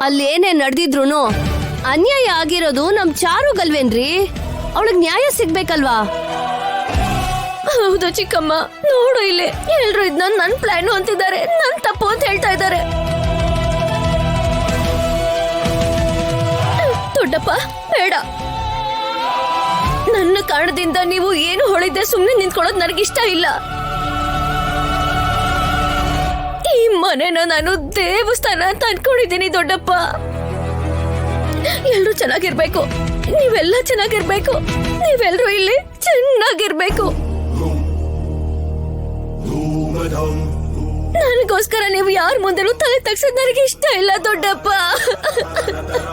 ಅಲ್ಲೇನೇ ನಡೆದಿದ್ರು ಅನ್ಯಾಯ ಆಗಿರೋದು ನಮ್ ಚಾರುಗಲ್ವೇನ್ರಿ? ಅವಳಿಗೆ ನ್ಯಾಯ ಸಿಗ್ಬೇಕಲ್ವಾ? ಹೌದು ಚಿಕ್ಕಮ್ಮ, ನೋಡು ಇಲ್ಲಿ ಎಲ್ರು ಇದನ್ನ ನನ್ ಪ್ಲಾನ್ ಅಂತಿದ್ದಾರೆ, ನನ್ ತಪ್ಪು ಅಂತ ಹೇಳ್ತಾ ಇದ್ದಾರೆ. ದೊಡ್ಡಪ್ಪ ಬೇಡ, ನನ್ನ ಕಾರಣದಿಂದ ನೀವು ಏನು ಹೊಳಿದೆ ಸುಮ್ನೆ ನಿಂತ್ಕೊಳ್ಳೋದು ನನಗಿಷ್ಟ ಇಲ್ಲ. ಈ ಮನೆನ ನಾನು ದೇವಸ್ಥಾನ ಅಂತ ಅನ್ಕೊಂಡಿದ್ದೀನಿ ದೊಡ್ಡಪ್ಪ. ಎಲ್ರು ಚೆನ್ನಾಗಿರ್ಬೇಕು, ನೀವೆಲ್ಲ ಚೆನ್ನಾಗಿರ್ಬೇಕು, ನೀವೆಲ್ರು ಇಲ್ಲಿ ಚೆನ್ನಾಗಿರ್ಬೇಕು. ನನಗೋಸ್ಕರ ನೀವು ಯಾರ ಮುಂದೆನೂ ತಲೆ ತಗ್ಸೋದ್ ನನಗೆ ಇಷ್ಟ ಇಲ್ಲ ದೊಡ್ಡಪ್ಪ.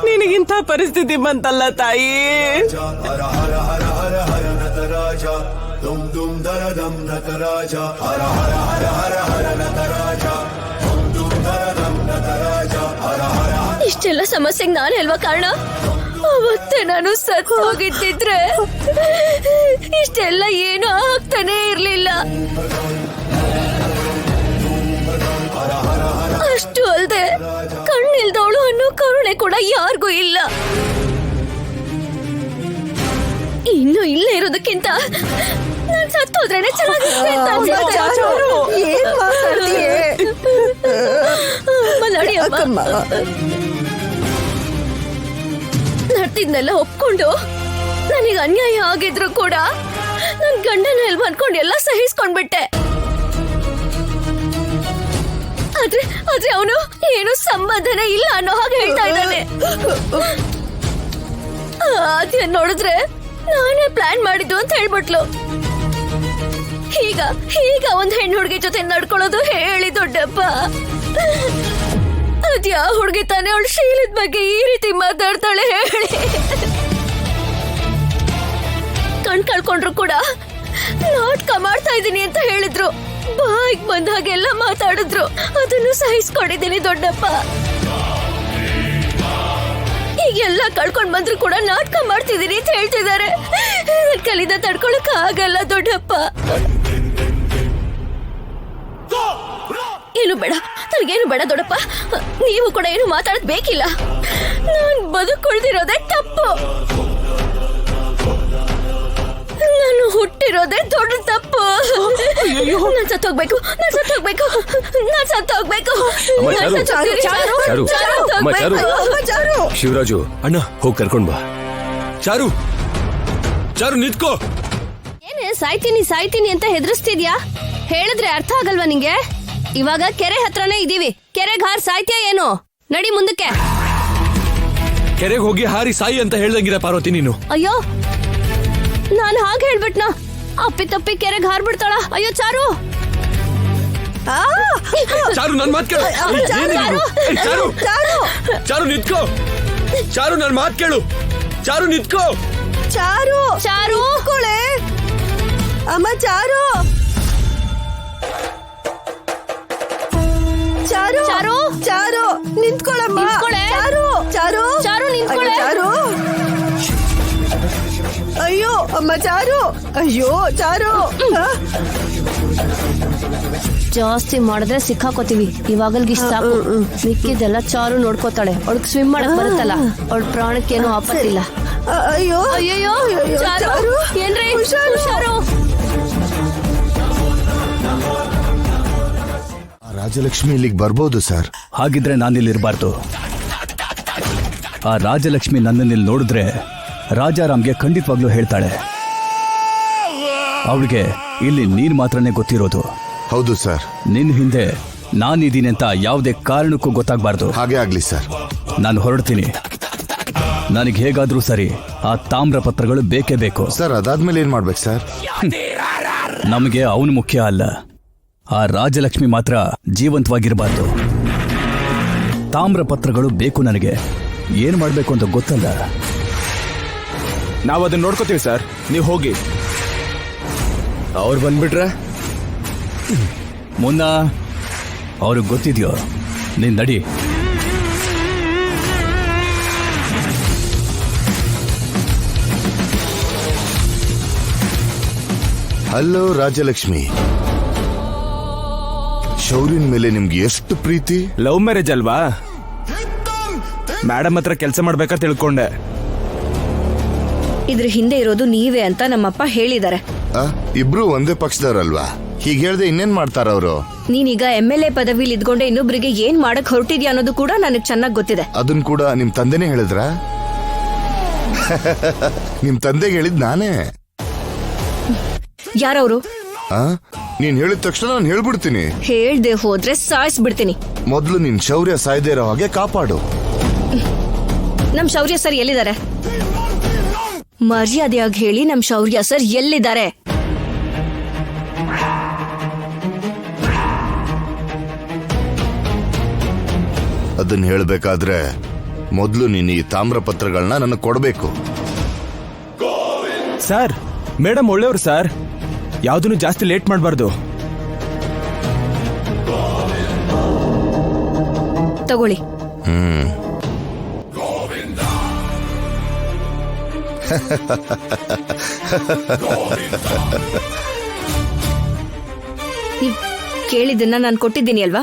ನಿನಗಿಂತ ಪರಿಸ್ಥಿತಿ ಬಂತಲ್ಲ ತಾಯಿ. ಇಷ್ಟೆಲ್ಲ ಸಮಸ್ಯೆಗೆ ನಾನೇ ಅಲ್ವಾ ಕಾರಣ? ಅವತ್ತೇ ನಾನು ಸತ್ತು ಹೋಗಿದ್ದಿದ್ರೆ ಇಷ್ಟೆಲ್ಲ ಏನು ಆಗ್ತಾನೆ ಇರ್ಲಿಲ್ಲ. ಅಷ್ಟು ಅಲ್ದೆ ಕಣ್ಣಿಲ್ದವಳು ಅನ್ನೋ ಕರುಣೆ ಕೂಡ ಯಾರಿಗೂ ಇಲ್ಲ. ಇನ್ನು ಇಲ್ಲೇ ಇರೋದಕ್ಕಿಂತ ನಾನ್ ಸತ್ತೋದ್ರೇನೆ ಚೆನ್ನಾಗಿರುತ್ತೆ ಅಂತ ಅನ್ಸುತ್ತೆ. ಅಮ್ಮ, ನಡ್ತಿದ್ನೆಲ್ಲ ಒಪ್ಕೊಂಡು ನನಗೆ ಅನ್ಯಾಯ ಆಗಿದ್ರು ಕೂಡ ನನ್ ಗಂಡನ ಎಲ್ವ ಅನ್ಕೊಂಡು ಎಲ್ಲ ಸಹಿಸ್ಕೊಂಡ್ಬಿಟ್ಟೆ. ಆದ್ರೆ ಅವನು ಏನು ಸಂಬಂಧನೇ ಇಲ್ಲ ಅನ್ನೋ ಹಾಗೆ ಹೇಳ್ತಾ ಇದ್ದಾನೆ. ಅದೇ ನೋಡಿದ್ರೆ ನಾನೇ ಪ್ಲಾನ್ ಮಾಡಿದ್ದು ಅಂತ ಹೇಳ್ಬಿಟ್ಲು. ಈಗ ಒಂದ್ ಹೆಣ್ಣು ಹುಡುಗಿ ಜೊತೆ ನಡ್ಕೊಳ್ಳೋದು ಹೇಳಿ ದೊಡ್ಡಪ್ಪ. ಅದ್ಯಾ ಹುಡುಗಿ ತಾನೇ ಅವಳು ಶೀಲದ ಬಗ್ಗೆ ಈ ರೀತಿ ಮಾತಾಡ್ತಾಳೆ ಹೇಳಿ? ಕಳ್ಕೊಂಡ್ರು ಕೂಡ ನಾಟಕ ಮಾಡ್ತಾ ಇದೀನಿ ಅಂತ ಹೇಳಿದ್ರು, ಬಾಯಿಗೆ ಬಂದ ಹಾಗೆಲ್ಲ ಮಾತಾಡಿದ್ರು, ಅದನ್ನು ಸಹಿಸ್ಕೊಂಡಿದ್ದೀನಿ ದೊಡ್ಡಪ್ಪ. ಈಗೆಲ್ಲ ಕಳ್ಕೊಂಡ್ ಬಂದ್ರು ಕೂಡ ನಾಟಕ ಮಾಡ್ತಿದ್ದೀನಿ ಅಂತ ಹೇಳ್ತಿದ್ದಾರೆ. ಕಲಿದ ತಡ್ಕೊಳಕ್ ಆಗಲ್ಲ ದೊಡ್ಡಪ್ಪ. ಏನು ಬೇಡ, ನನಗೇನು ಬೇಡ ದೊಡ್ಡಪ್ಪ. ನೀವು ಕೂಡ ಏನು ಮಾತಾಡೋದ್ ಬೇಕಿಲ್ಲ. ನಾನ್ ಬದುಕೊಳ್ದಿರೋದೇ ತಪ್ಪು. ನಾನು ಹುಟ್ಟಿರೋದೇ ದೊಡ್ಡ ತಪ್ಪು. ನಾನ್ ಸತ್ತೋಗ್ಬೇಕು. ಶಿವರಾಜು ಅಣ್ಣ, ಹೋಗಿ ಕರ್ಕೊಂಡ್ ಬಾ. ಚಾರು ನಿಂತ್ಕೋ. ಏನೇ ಸಾಯ್ತೀನಿ ಅಂತ ಹೆದರ್ಸ್ತಿದ್ಯಾ? ಹೇಳಿದ್ರೆ ಅರ್ಥ ಆಗಲ್ವಾ ನಿಂಗೆ? ಇವಾಗ ಕೆರೆ ಹತ್ರನೇ ಇದೀವಿ. ಕೆರೆಗೆ ಹಾರಿ ಸಾಯ್ತೀಯ ಏನು? ನಡಿ ಮುಂದಕ್ಕೆ. ಕೆರೆಗೆ ಹೋಗಿ ಹಾರಿ ಸಾಯಿ ಅಂತ ಹೇಳ್ದಂಗಿರ ಪಾರ್ವತಿ ನೀನು. ಅಯ್ಯೋ, ನಾನು ಹಾಗೆ ಹೇಳ್ಬಿಟ್ನಾ? ಅಪ್ಪಿ ತಪ್ಪಿ ಕೆರೆಗೆ ಹಾರ್ಬಿಡ್ತಾಳ. ಅಯ್ಯೋ ಚಾರು, ನನ್ ಮಾತ್ ಕೇಳು. ಚಾರು ನಿಂತ್ಕೋ. ಚಾರು ನನ್ ಮಾತ್ ಕೇಳು. ಚಾರು ನಿಂತ್ಕೋ. ಚಾರು ಅಮ್ಮ, ಚಾರು ನಿಂತ್ಕೊಳ್ಳಮ್ಮ. ಚಾರು ನಿಂತ್ಕೊಳ್ಳೆ. ಅಯ್ಯೋ ಅಮ್ಮ, ಅಯ್ಯೋ ಚಾರು. ಜಾಸ್ತಿ ಮಾಡಿದ್ರೆ ಸಿಕ್ಕಾಕೋತೀವಿ. ಇವಾಗಲ್ಗಿಷ್ಟ ಸಾಕು. ಮಿಕ್ಕಿದೆಲ್ಲ ಚಾರು ನೋಡ್ಕೋತಾಳೆ. ಅವಳಿಗೆ ಸ್ವಿಮ್ ಮಾಡಕ್ ಬರುತ್ತಲ್ಲ, ಅವಳ ಪ್ರಾಣಕ್ಕೇನು ಆಪತ್ತಿಲ್ಲ. ಅಯ್ಯೋ ಅಯ್ಯೋ ಚಾರು, ಏನ್ರಿ ಹುಷಾರು. ರಾಜಲಕ್ಷ್ಮಿ ಇಲ್ಲಿಗೆ ಬರ್ಬೋದು ಸರ್? ಹಾಗಿದ್ರೆ ನಾನಿಲ್ಲಿರ್ಬಾರ್ದು. ಆ ರಾಜಲಕ್ಷ್ಮಿ ನನ್ನನ್ನಿಲ್ಲಿ ನೋಡಿದ್ರೆ ರಾಜಾರಾಮ್ಗೆ ಖಂಡಿತವಾಗ್ಲೂ ಹೇಳ್ತಾಳೆ. ಅವಳಿಗೆ ಇಲ್ಲಿ ನೀನ್ ಮಾತ್ರನೇ ಗೊತ್ತಿರೋದು. ಹೌದು ಸರ್. ನಿನ್ ಹಿಂದೆ ನಾನಿದ್ದೀನಿ ಅಂತ ಯಾವುದೇ ಕಾರಣಕ್ಕೂ ಗೊತ್ತಾಗಬಾರ್ದು. ಹಾಗೆ ಆಗ್ಲಿ ಸರ್. ನಾನು ಹೊರಡ್ತೀನಿ. ನನಗೆ ಹೇಗಾದ್ರೂ ಸರಿ ಆ ತಾಮ್ರ ಪತ್ರಗಳು ಬೇಕೇ ಬೇಕು ಸರ್. ಅದಾದ್ಮೇಲೆ ಏನ್ ಮಾಡ್ಬೇಕು ಸರ್? ನಮಗೆ ಅವನು ಮುಖ್ಯ ಅಲ್ಲ, ಆ ರಾಜಲಕ್ಷ್ಮಿ ಮಾತ್ರ ಜೀವಂತವಾಗಿರಬಾರ್ದು. ತಾಮ್ರ ಪತ್ರಗಳು ಬೇಕು ನನಗೆ. ಏನ್ ಮಾಡ್ಬೇಕು ಅಂತ ಗೊತ್ತಲ್ಲ. ನಾವು ಅದನ್ನ ನೋಡ್ಕೋತೀವಿ ಸರ್, ನೀವು ಹೋಗಿ. ಅವ್ರು ಬಂದ್ಬಿಟ್ರೆ ಮುನ್ನ ಅವ್ರಿಗೆ ಗೊತ್ತಿದ್ಯೋ? ನೀನ್ ನಡಿ. ಹಲೋ ರಾಜಲಕ್ಷ್ಮಿ, ಶೌರ್ಯನ್ ಮೇಲೆ ನಿಮ್ಗೆ ಎಷ್ಟು ಪ್ರೀತಿ? ಲವ್ ಮ್ಯಾರೇಜ್ ಅಲ್ವಾ? ಮೇಡಮ್ ಹತ್ರ ಕೆಲಸ ಮಾಡ್ಬೇಕಾ ತಿಳ್ಕೊಂಡೆ. ಇದ್ರ ಹಿಂದೆ ಇರೋದು ನೀವೇ ಅಂತ ನಮ್ಮಪ್ಪ ಹೇಳಿದ್ದಾರೆ. ಇಬ್ರು ಒಂದೇ ಪಕ್ಷದವ್ರಲ್ವಾ? ಹೀಗೆ ಹೇಳ್ದೆ ಇನ್ನೇನ್ ಮಾಡ್ತಾರ ಅವರು? ನೀನೀಗ MLA ಪದವಿಲಿ ಇದ್ಕೊಂಡೆ ಇನ್ನೊಬ್ರಿಗೆ ಏನ್ ಮಾಡಕ್ ಹೊರಟಿದ್ಯಾ ಅನ್ನೋದು ಕೂಡ ನನಗ್ ಚೆನ್ನಾಗ್ ಗೊತ್ತಿದೆ. ಅದನ್ ಕೂಡ ನಿಮ್ ತಂದೆನೇ ಹೇಳಿದ್ರ? ನಿಮ್ ತಂದೆಗೆ ಹೇಳಿದ್ ನಾನೇ. ಯಾರವ್ರು? ನೀನ್ ಹೇಳಿದ ತಕ್ಷಣ ನಾನು ಹೇಳ್ಬಿಡ್ತೀನಿ. ಹೇಳ್ದೆ ಹೋದ್ರೆ ಸಾಯಿಸ್ಬಿಡ್ತೀನಿ. ಮೊದ್ಲು ನಿನ್ ಶೌರ್ಯ ಸಾಯ್ದೇ ಇರೋ ಹಾಗೆ ಕಾಪಾಡು. ನಮ್ ಶೌರ್ಯ ಸರ್ ಎಲ್ಲಿದ್ದಾರೆ? ಮರ್ಯಾದೆಯಾಗಿ ಹೇಳಿ, ನಮ್ ಶೌರ್ಯ ಸರ್ ಎಲ್ಲಿದ್ದಾರೆ? ಅದನ್ನ ಹೇಳ್ಬೇಕಾದ್ರೆ ಮೊದ್ಲು ನೀನ್ ಈ ತಾಮ್ರ ಪತ್ರಗಳನ್ನ ನನಗೆ ಕೊಡ್ಬೇಕು. ಸರ್, ಮೇಡಮ್ ಒಳ್ಳೆಯವ್ರು ಸರ್, ಯಾವ್ದನ್ನು ಜಾಸ್ತಿ ಲೇಟ್ ಮಾಡಬಾರ್ದು. ತಗೊಳ್ಳಿ. ನೀವ್ ಕೇಳಿದ್ದನ್ನ ನಾನು ಕೊಟ್ಟಿದ್ದೀನಿ ಅಲ್ವಾ?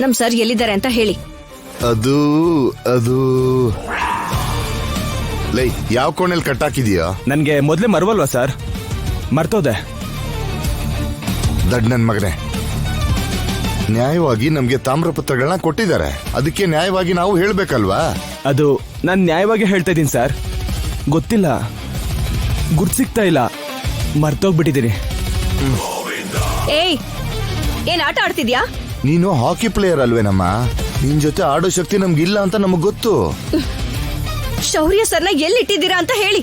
ನಮ್ ಸರ್ ಎಲ್ಲಿದ್ದಾರೆ ಅಂತ ಹೇಳಿ. ಅದು ಅದು ಲೈ ಯಾವ ಕೋಣೆಲ್ ಕಟ್ಟಾಕಿದೀಯಾ? ನನ್ಗೆ ಮೊದ್ಲೇ ಮರವಲ್ವಾ ಸರ್, ಮರ್ತೋದೆ. ದಡ್ ನನ್ ಮಗನೆ, ನ್ಯಾಯವಾಗಿ ನಮ್ಗೆ ತಾಮ್ರ ಪತ್ರಗಳನ್ನ ಕೊಟ್ಟಿದ್ದಾರೆ, ಅದಕ್ಕೆ ನ್ಯಾಯವಾಗಿ ನಾವು ಹೇಳ್ಬೇಕಲ್ವಾ? ಅದು ನಾನು ನ್ಯಾಯವಾಗಿ ಹೇಳ್ತಾ ಇದ್ದೀನಿ ಸರ್. ಗೊತ್ತಿಲ್ಲ, ಗುರ್ತ್ ಸಿಗ್ತಾ ಇಲ್ಲ, ಮರ್ತೋಗ್ಬಿಟ್ಟಿದ್ದೀನಿ. ಏಯ್, ಏನ್ ಆಟ ಆಡ್ತಿದ್ಯಾ? ನೀನು ಹಾಕಿ ಪ್ಲೇಯರ್ ಅಲ್ವೇನಮ್ಮ? ನಿನ್ ಜೊತೆ ಆಡೋ ಶಕ್ತಿ ನಮ್ಗಿಲ್ಲ ಅಂತ ನಮಗ್ ಗೊತ್ತು. ಶೌರ್ಯ ಸರ್ನ ಎಲ್ಲಿಟ್ಟಿದ್ದೀರಾ ಅಂತ ಹೇಳಿ.